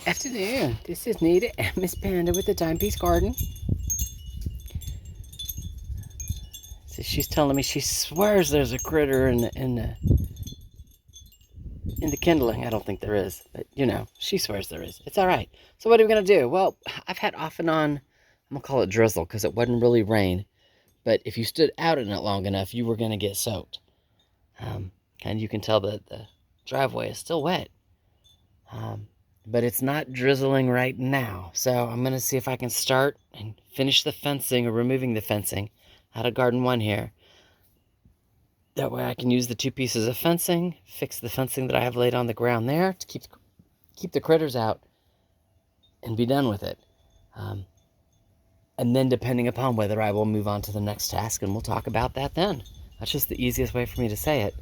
Afternoon. This is Nita and Miss Panda with the Timepiece Garden. So she's telling me she swears there's a critter in the kindling. I don't think there is, but you know, she swears there is. It's all right. So what are we gonna do? Well, I've had off and on. I'm gonna call it drizzle because it wasn't really rain, but if you stood out in it long enough, you were gonna get soaked. And you can tell that the driveway is still wet. But it's not drizzling right now. So I'm going to see if I can start and finish the fencing or removing the fencing out of garden 1 here. That way I can use the 2 pieces of fencing, fix the fencing that I have laid on the ground there to keep the critters out and be done with it. And then depending upon whether I will move on to the next task, and we'll talk about that then. That's just the easiest way for me to say it,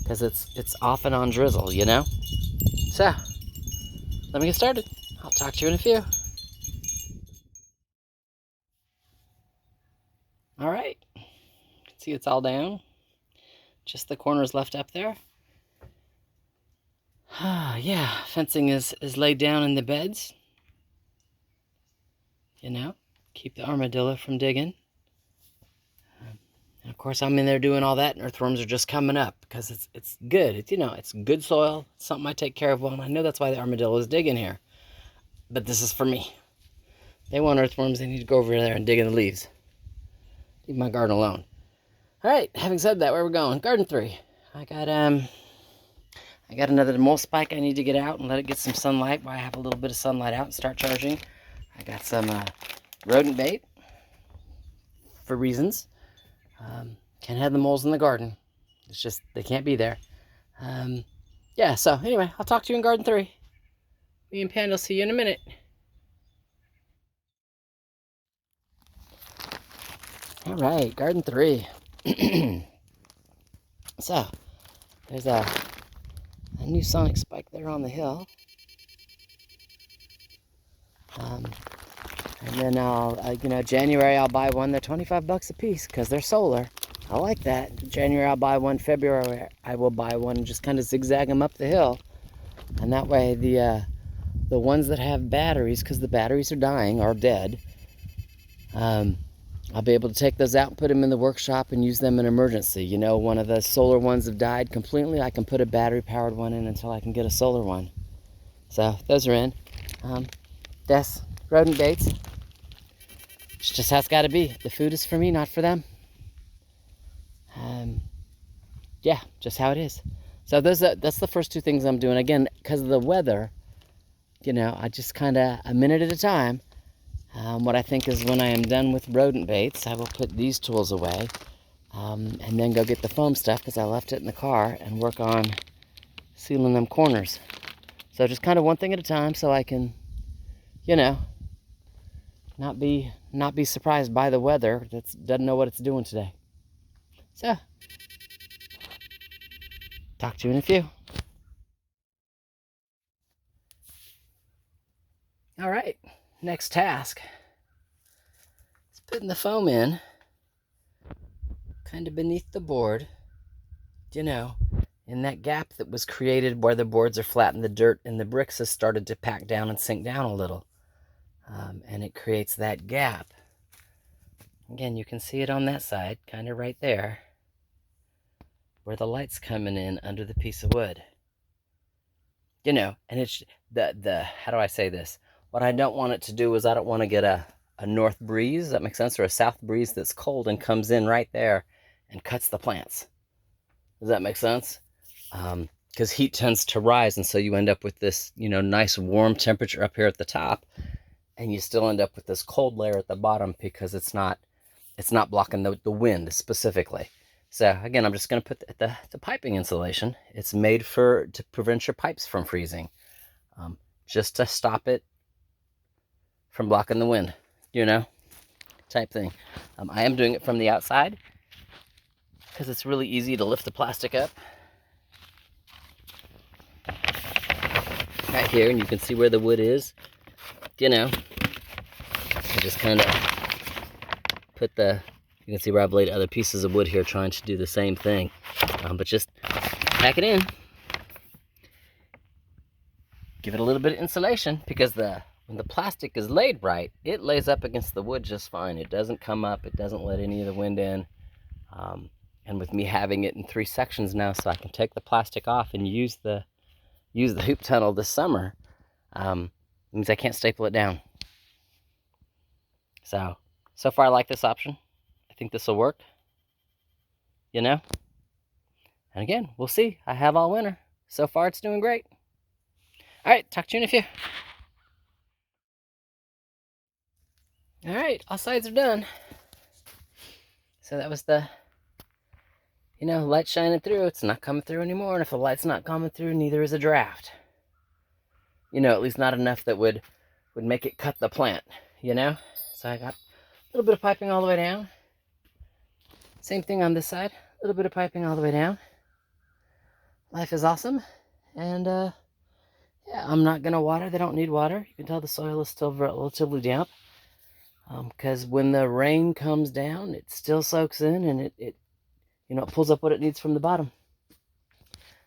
because it's off and on drizzle, you know? So, let me get started. I'll talk to you in a few. All right. You can see it's all down. Just the corners left up there. Yeah, fencing is laid down in the beds. You know, keep the armadillo from digging. And of course, I'm in there doing all that, and earthworms are just coming up because it's good. It's, you know, it's good soil. It's something I take care of well, and I know that's why the armadillo is digging here. But this is for me. They want earthworms. They need to go over there and dig in the leaves. Leave my garden alone. All right. Having said that, where are we going? Garden 3. I got another mole spike I need to get out and let it get some sunlight while I have a little bit of sunlight out and start charging. I got some rodent bait for reasons. Can't have the moles in the garden. It's just, they can't be there. Yeah, so anyway, I'll talk to you in garden 3. Me and Panda will see you in a minute. All right, garden 3. So, there's a new sonic spike there on the hill. And then January I'll buy one. They're 25 bucks a piece because they're solar. I like that. January I'll buy one. February I will buy one and just kind of zigzag them up the hill. And that way the ones that have batteries, because the batteries are dying or dead, I'll be able to take those out and put them in the workshop and use them in emergency. You know, one of the solar ones have died completely. I can put a battery-powered one in until I can get a solar one. So those are in. That's rodent baits. It's just how it's got to be. The food is for me, not for them. Yeah, just how it is. So that's the first 2 things I'm doing. Again, because of the weather, you know, I just kind of, a minute at a time. What I think is when I am done with rodent baits, I will put these tools away and then go get the foam stuff because I left it in the car and work on sealing them corners. So just kind of one thing at a time so I can, you know, not be surprised by the weather that doesn't know what it's doing today. So, talk to you in a few. All right, next task. It's putting the foam in, kind of beneath the board, you know, in that gap that was created where the boards are flat and the dirt and the bricks has started to pack down and sink down a little. And it creates that gap. Again, you can see it on that side, kind of right there, where the light's coming in under the piece of wood. You know, and it's how do I say this? What I don't want it to do is I don't want to get a north breeze, does that make sense? Or a south breeze that's cold and comes in right there and cuts the plants. Does that make sense? Because heat tends to rise, and so you end up with this, you know, nice warm temperature up here at the top, and you still end up with this cold layer at the bottom because it's not blocking the wind specifically. So again, I'm just going to put the piping insulation. It's made to prevent your pipes from freezing, just to stop it from blocking the wind, you know, type thing. I am doing it from the outside because it's really easy to lift the plastic up right here, and you can see where the wood is. You know, I just kind of put you can see where I've laid other pieces of wood here trying to do the same thing, but just pack it in. give it a little bit of insulation, because when the plastic is laid right, it lays up against the wood just fine. It doesn't come up, it doesn't let any of the wind in. And with me having it in 3 sections now, so I can take the plastic off and use the hoop tunnel this summer, means I can't staple it down. So far I like this option. I think this will work, you know? And again, we'll see. I have all winter. So far it's doing great. All right, talk to you in a few. All right, all sides are done. So that was the, light shining through. It's not coming through anymore, and if the light's not coming through, neither is a draft. At least not enough that would make it cut the plant, So I got a little bit of piping all the way down. Same thing on this side, a little bit of piping all the way down. Life is awesome, and yeah, I'm not gonna water. They don't need water. You can tell the soil is still relatively damp, because when the rain comes down, it still soaks in, and it pulls up what it needs from the bottom.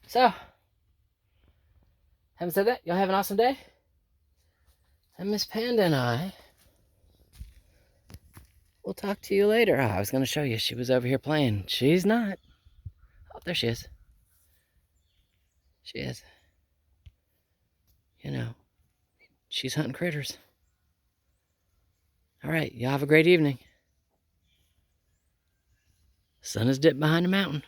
So, having said that, y'all have an awesome day. And Miss Panda and I will talk to you later. Oh, I was going to show you. She was over here playing. She's not. Oh, there she is. She is. She's hunting critters. All right, y'all have a great evening. Sun is dipped behind the mountain.